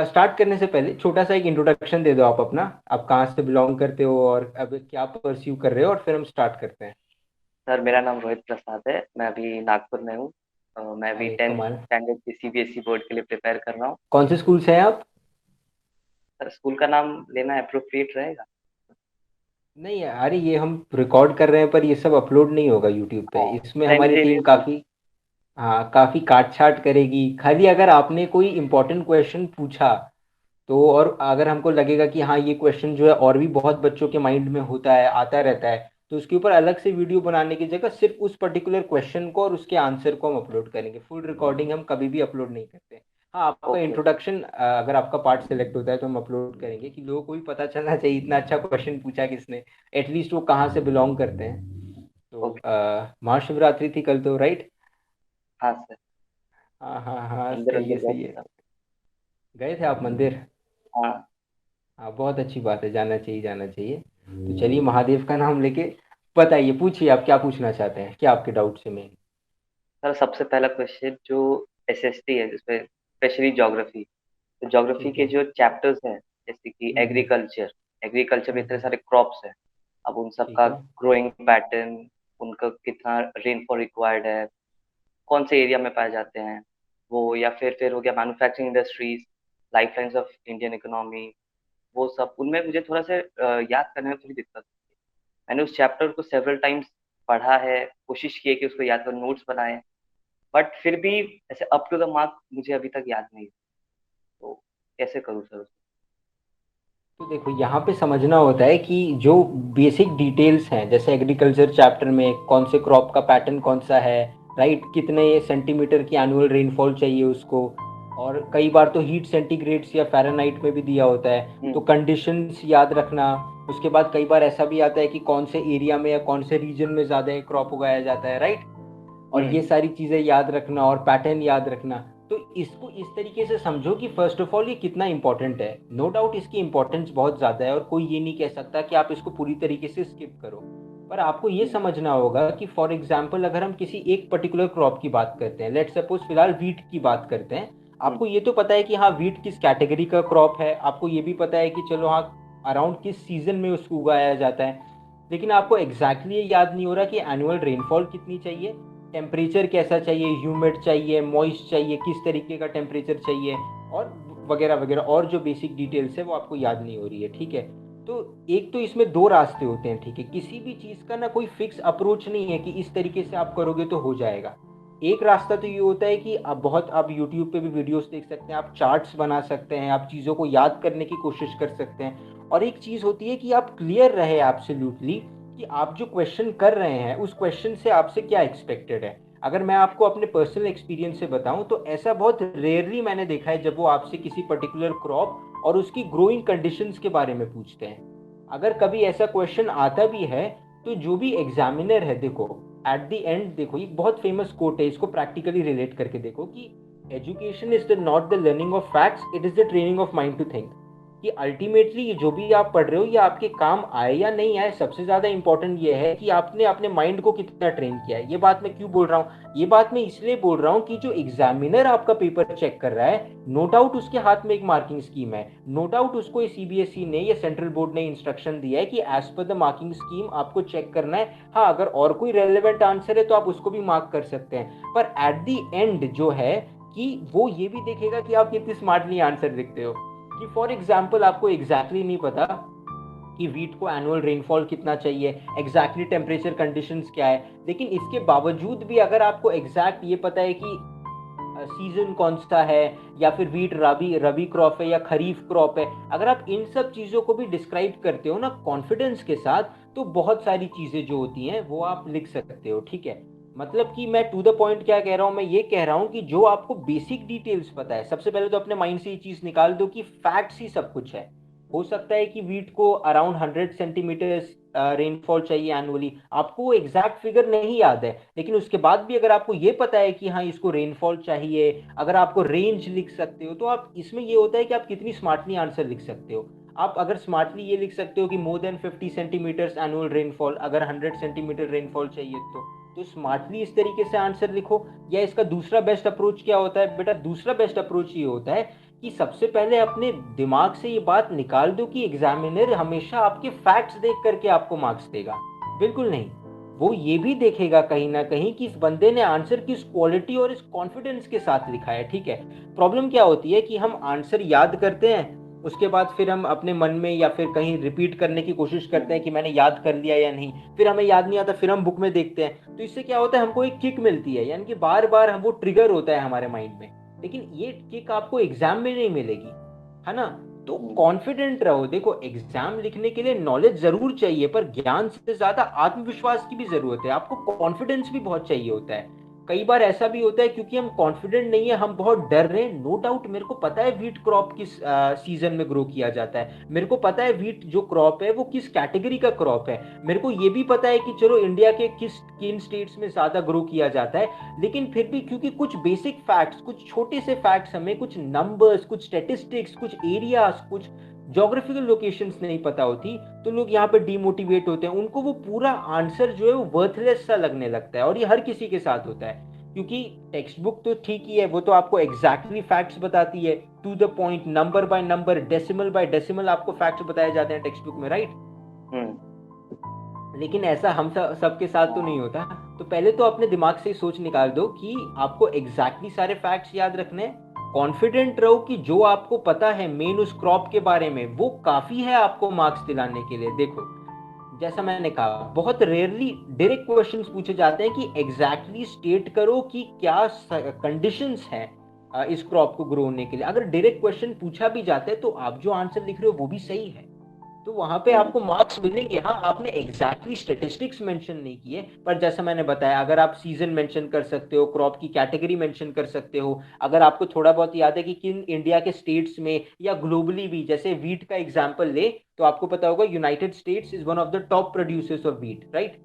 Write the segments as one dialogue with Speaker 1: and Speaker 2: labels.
Speaker 1: Start करने से पहले छोटा सा एक इंट्रोडक्शन दे दो आप अपना। आप कहाँ से बिलोंग करते हो और अब क्या परस्यू कर रहे हो, और फिर हम स्टार्ट करते हैं।
Speaker 2: सर, मेरा नाम रोहित प्रसाद है। मैं अभी नागपुर में हूँ। मैं अभी
Speaker 1: अरे
Speaker 2: 10th
Speaker 1: कमाल।
Speaker 2: स्टैंडर्ड की सीबीएसई बोर्ड के लिए प्रिपेयर कर रहा हूँ।
Speaker 1: कौन से स्कूल से हैं आप?
Speaker 2: सर, स्कूल का नाम लेना अप्रोप्रिएट रहेगा?
Speaker 1: नहीं, अरे ये हम रिकॉर्ड कर रहे हैं पर ये सब अपलोड नहीं होगा यूट्यूब पे।
Speaker 2: हाँ,
Speaker 1: इसमें
Speaker 2: फ्रेंड्स
Speaker 1: हमारी
Speaker 2: के लिए
Speaker 1: टीम
Speaker 2: बोल।
Speaker 1: काफ़ी, हाँ काफ़ी काट छाट करेगी। खाली अगर आपने कोई इंपॉर्टेंट क्वेश्चन पूछा तो, और अगर हमको लगेगा कि हाँ ये क्वेश्चन जो है और भी बहुत बच्चों के माइंड में होता है, आता रहता है, तो उसके ऊपर अलग से वीडियो बनाने की जगह सिर्फ उस पर्टिकुलर क्वेश्चन को और उसके आंसर को हम अपलोड करेंगे। फुल रिकॉर्डिंग हम कभी भी अपलोड नहीं करते। हाँ, आपका
Speaker 2: ओके।
Speaker 1: इंट्रोडक्शन अगर आपका पार्ट सिलेक्ट होता है तो हम अपलोड करेंगे कि लोगों को भी पता चलना चाहिए इतना अच्छा क्वेश्चन पूछा किसने, एटलीस्ट वो कहाँ से बिलोंग करते हैं। तो
Speaker 2: ओके।
Speaker 1: महाशिवरात्रि थी कल तो, राइट?
Speaker 2: हाँ सर।
Speaker 1: हाँ हाँ हाँ,
Speaker 2: अंदर
Speaker 1: सही है
Speaker 2: अंदर गए
Speaker 1: सही
Speaker 2: थे
Speaker 1: है।
Speaker 2: सर।
Speaker 1: गए थे आप मंदिर?
Speaker 2: हाँ।
Speaker 1: हाँ, बहुत अच्छी बात है, जाना चाहिए जाना चाहिए। तो चलिए, महादेव का नाम लेके बताइए, पूछिए आप क्या पूछना चाहते हैं, क्या आपके डाउट्स है मेन?
Speaker 2: सर, सबसे पहला क्वेश्चन जो एसएसटी है, जिसमें स्पेशली ज्योग्राफी, तो ज्योग्राफी
Speaker 1: ठीक
Speaker 2: के
Speaker 1: है।
Speaker 2: जो चैप्टर्स हैं, जैसे कि
Speaker 1: हम्म।
Speaker 2: एग्रीकल्चर। एग्रीकल्चर में इतने
Speaker 1: हम्म।
Speaker 2: सारे क्रॉप्स हैं। अब उन
Speaker 1: ठीक
Speaker 2: सबका
Speaker 1: है।
Speaker 2: ग्रोइंग पैटर्न, उनका कितना रेनफॉल रिक्वायर्ड है, कौन से एरिया में पाए जाते हैं वो, या फिर हो गया manufacturing industries, lifelines of Indian economy, वो सब उनमें मुझे थोड़ा सा याद करने में थोड़ी दिक्कत होती है। मैंने उस चैप्टर को सेवरल टाइम्स पढ़ा है, कोशिश की है कि उसको याद कर नोट्स बनाए, बट फिर भी ऐसे अप टू द मार्क मुझे अभी तक याद नहीं। तो कैसे करूँ सर उसको?
Speaker 1: तो देखो, यहाँ पे समझना होता है कि जो बेसिक डिटेल्स हैं, जैसे एग्रीकल्चर चैप्टर में कौन से क्रॉप का पैटर्न कौन सा है, राइट, कितने सेंटीमीटर की एनुअल रेनफॉल चाहिए उसको, और कई बार तो हीट सेंटीग्रेड्स या फ़ारेनहाइट में भी दिया होता है, तो
Speaker 2: हम्म।
Speaker 1: कंडीशंस याद रखना। उसके बाद कई बार ऐसा भी आता है कि कौन से एरिया में या कौन से रीजन में ज़्यादा क्रॉप उगाया जाता है, राइट। और ये
Speaker 2: हम्म।
Speaker 1: सारी चीज़ें याद रखना और पैटर्न याद रखना। तो इसको इस तरीके से समझो कि फर्स्ट ऑफ ऑल ये कितना इंपॉर्टेंट है। नो डाउट इसकी इंपॉर्टेंस बहुत ज़्यादा है और कोई ये नहीं कह सकता कि आप इसको पूरी तरीके से स्किप करो। पर आपको ये
Speaker 2: हम्म।
Speaker 1: समझना होगा कि फॉर एग्जाम्पल अगर हम किसी एक पर्टिकुलर क्रॉप की बात करते हैं, लेट सपोज फिलहाल वीट की बात करते हैं।
Speaker 2: हम्म।
Speaker 1: आपको ये तो पता है कि हाँ वीट किस कैटेगरी का क्रॉप है, आपको ये भी पता है कि चलो हाँ अराउंड किस सीजन में उसको उगाया जाता है। लेकिन आपको एग्जैक्टली ये याद नहीं हो रहा कि एनुअल रेनफॉल कितनी चाहिए, टेम्परेचर कैसा चाहिए, ह्यूमिड चाहिए, मॉइस्ट चाहिए, किस तरीके का टेम्परेचर चाहिए, और वगैरह वगैरह, और जो बेसिक डिटेल्स है वो आपको याद नहीं हो रही है, ठीक है। तो एक तो इसमें दो रास्ते होते हैं, ठीक है। किसी भी चीज़ का ना कोई फिक्स अप्रोच नहीं है कि इस तरीके से आप करोगे तो हो जाएगा। एक रास्ता तो ये होता है कि आप यूट्यूब पे भी वीडियोस देख सकते हैं, आप चार्ट्स बना सकते हैं, आप चीज़ों को याद करने की कोशिश कर सकते हैं। और एक चीज़ होती है कि आप क्लियर रहे एब्सोल्युटली कि आप जो क्वेश्चन कर रहे हैं उस क्वेश्चन से आपसे क्या एक्सपेक्टेड है। अगर मैं आपको अपने पर्सनल एक्सपीरियंस से बताऊं तो ऐसा बहुत रेयरली मैंने देखा है जब वो आपसे किसी पर्टिकुलर क्रॉप और उसकी ग्रोइंग कंडीशंस के बारे में पूछते हैं। अगर कभी ऐसा क्वेश्चन आता भी है तो जो भी एग्जामिनर है, देखो एट द एंड, देखो ये बहुत फेमस कोट है, इसको प्रैक्टिकली रिलेट करके देखो कि education is the not the learning of facts, it is the training of mind to think. कि अल्टीमेटली ये जो भी आप पढ़ रहे हो ये आपके काम आए या नहीं आए, सबसे ज्यादा इंपॉर्टेंट ये है कि आपने अपने माइंड को कितना ट्रेन किया है। ये बात मैं क्यों बोल रहा हूँ, ये बात मैं इसलिए बोल रहा हूँ कि जो एग्जामिनर आपका पेपर चेक कर रहा है, नो डाउट उसके हाथ में एक मार्किंग स्कीम है, नो डाउट उसको सीबीएसई ने या सेंट्रल बोर्ड ने इंस्ट्रक्शन दिया है कि as per the marking scheme आपको चेक करना है। हाँ, अगर और कोई रेलेवेंट आंसर है तो आप उसको भी मार्क कर सकते हैं, पर एट द एंड जो है कि वो ये भी देखेगा कि आप कितनी स्मार्टली आंसर लिखते हो। कि फॉर एग्जाम्पल आपको एग्जैक्टली नहीं पता कि वीट को एनुअल रेनफॉल कितना चाहिए, एग्जैक्टली टेम्परेचर कंडीशंस क्या है, लेकिन इसके बावजूद भी अगर आपको एग्जैक्ट ये पता है कि सीजन कौन सा है, या फिर वीट रबी रबी क्रॉप है या खरीफ क्रॉप है, अगर आप इन सब चीज़ों को भी डिस्क्राइब करते हो ना कॉन्फिडेंस के साथ, तो बहुत सारी चीज़ें जो होती हैं वो आप लिख सकते हो, ठीक है। मतलब कि मैं टू द पॉइंट क्या कह रहा हूँ, मैं ये कह रहा हूँ कि जो आपको बेसिक डिटेल्स पता है, सबसे पहले तो अपने माइंड से ये चीज़ निकाल दो कि फैक्ट्स ही सब कुछ है। हो सकता है कि वीट को अराउंड 100 सेंटीमीटर रेनफॉल चाहिए एनुअली, आपको वो एग्जैक्ट फिगर नहीं याद है, लेकिन उसके बाद भी अगर आपको ये पता है कि हाँ इसको रेनफॉल चाहिए, अगर आपको रेंज लिख सकते हो, तो आप इसमें ये होता है कि आप कितनी स्मार्टली आंसर लिख सकते हो। आप अगर स्मार्टली ये लिख सकते हो कि more than 50 centimetres annual rainfall, अगर 100 सेंटीमीटर रेनफॉल चाहिए तो स्मार्टली इस तरीके से आंसर लिखो। या इसका दूसरा बेस्ट अप्रोच क्या होता है बेटा, दूसरा बेस्ट अप्रोच ये होता है कि सबसे पहले अपने दिमाग से ये बात निकाल दो कि एग्जामिनर हमेशा आपके फैक्ट्स देख करके आपको मार्क्स देगा। बिल्कुल नहीं। वो ये भी देखेगा कहीं ना कहीं कि इस बंदे ने आंसर किस क्वालिटी और इस कॉन्फिडेंस के साथ लिखा है। ठीक है। प्रॉब्लम क्या होती है कि हम आंसर याद करते हैं, उसके बाद फिर हम अपने मन में या फिर कहीं रिपीट करने की कोशिश करते हैं कि मैंने याद कर लिया या नहीं, फिर हमें याद नहीं आता, फिर हम बुक में देखते हैं। तो इससे क्या होता है, हमको एक किक मिलती है, यानी कि बार बार हम वो ट्रिगर होता है हमारे माइंड में। लेकिन ये किक आपको एग्जाम में नहीं मिलेगी, है ना। तो कॉन्फिडेंट रहो। देखो, एग्जाम लिखने के लिए नॉलेज जरूर चाहिए, पर ज्ञान से ज्यादा आत्मविश्वास की भी जरूरत है। आपको कॉन्फिडेंस भी बहुत चाहिए होता है। कई बार ऐसा भी होता है क्योंकि हम कॉन्फिडेंट नहीं है, हम बहुत डर रहे हैं। नो डाउट मेरे को पता है व्हीट क्रॉप किस सीजन में ग्रो किया जाता है, मेरे को पता है व्हीट जो क्रॉप है वो किस कैटेगरी का क्रॉप है, मेरे को ये भी पता है कि चलो इंडिया के किन स्टेट्स में ज्यादा ग्रो किया जाता है। लेकिन फिर भी क्योंकि कुछ बेसिक फैक्ट्स, कुछ छोटे से फैक्ट्स, हमें कुछ नंबर्स, कुछ स्टेटिस्टिक्स, कुछ एरियाज, कुछ जोग्राफिकल लोकेशंस नहीं पता होती, तो लोग यहाँ पे डीमोटिवेट होते हैं। उनको वो पूरा आंसर जो है वो वर्थलेस सा लगने लगता है। और ये हर किसी के साथ होता है, क्योंकि टेक्स्ट बुक तो ठीक ही है, वो तो आपको एग्जैक्टली फैक्ट्स बताती है, to the point, number by number, decimal by decimal आपको फैक्ट्स बताए जाते हैं टेक्स्ट बुक में, राइट। लेकिन ऐसा हम सबके साथ तो नहीं होता। तो पहले तो अपने दिमाग से ही सोच निकाल दो कि आपको एग्जैक्टली सारे फैक्ट्स याद रखने हैं। कॉन्फिडेंट रहो कि जो आपको पता है मेन उस क्रॉप के बारे में, वो काफी है आपको मार्क्स दिलाने के लिए। देखो, जैसा मैंने कहा, बहुत रेयरली डायरेक्ट क्वेश्चंस पूछे जाते हैं कि एग्जैक्टली स्टेट करो कि क्या कंडीशंस हैं इस क्रॉप को ग्रो होने के लिए। अगर डायरेक्ट क्वेश्चन पूछा भी जाता है तो आप जो आंसर लिख रहे हो वो भी सही है, तो वहां पे आपको मार्क्स मिलेंगे। हाँ, आपने एग्जैक्टली स्टेटिस्टिक्स मेंशन नहीं किए, पर जैसा मैंने बताया, अगर आप सीजन मेंशन कर सकते हो, क्रॉप की कैटेगरी मेंशन कर सकते हो, अगर आपको थोड़ा बहुत याद है कि किन इंडिया के स्टेट्स में या ग्लोबली भी, जैसे वीट का एग्जांपल ले तो आपको पता होगा United states is one of the top producers of wheat, right.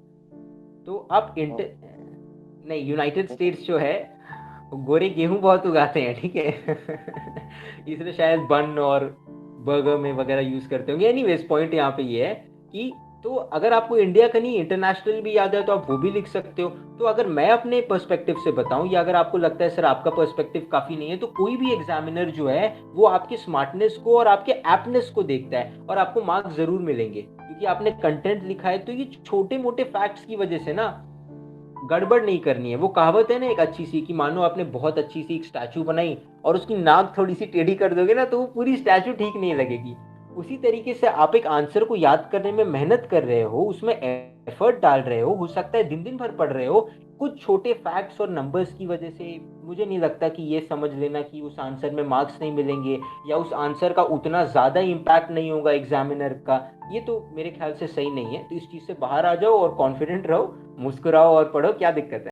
Speaker 1: तो आप नहीं, यूनाइटेड स्टेट्स जो है वो गोरे गेहूं बहुत उगाते हैं, ठीक है। इसलिए शायद बन और बर्गर में वगैरह यूज करते होंगे। एनीवेज, पॉइंट यहाँ पे ये है कि तो अगर आपको इंडिया का नहीं इंटरनेशनल भी याद है तो आप वो भी लिख सकते हो। तो अगर मैं अपने पर्सपेक्टिव से बताऊं, या अगर आपको लगता है सर आपका पर्सपेक्टिव काफी नहीं है, तो कोई भी एग्जामिनर जो है वो आपके स्मार्टनेस को और आपके एप्टनेस को देखता है, और आपको मार्क्स जरूर मिलेंगे क्योंकि आपने कंटेंट लिखा है। तो ये छोटे मोटे फैक्ट्स की वजह से ना गड़बड़ नहीं करनी है। वो कहावत है ना एक अच्छी सी, कि मानो आपने बहुत अच्छी सी एक स्टैचू बनाई और उसकी नाक थोड़ी सी टेढ़ी कर दोगे ना तो वो पूरी स्टैचू ठीक नहीं लगेगी। उसी तरीके से आप एक आंसर को याद करने में मेहनत कर रहे हो, उसमें एफर्ट डाल रहे हो सकता है दिन दिन भर पढ़ रहे हो, कुछ छोटे फैक्ट्स और नंबर्स की वजह से मुझे नहीं लगता कि ये समझ लेना कि उस आंसर में मार्क्स नहीं मिलेंगे या उस आंसर का उतना ज्यादा इम्पैक्ट नहीं होगा एग्जामिनर का। ये तो मेरे ख्याल से सही नहीं है। तो इस चीज से बाहर आ जाओ और कॉन्फिडेंट रहो, मुस्कुराओ और पढ़ो, क्या दिक्कत है।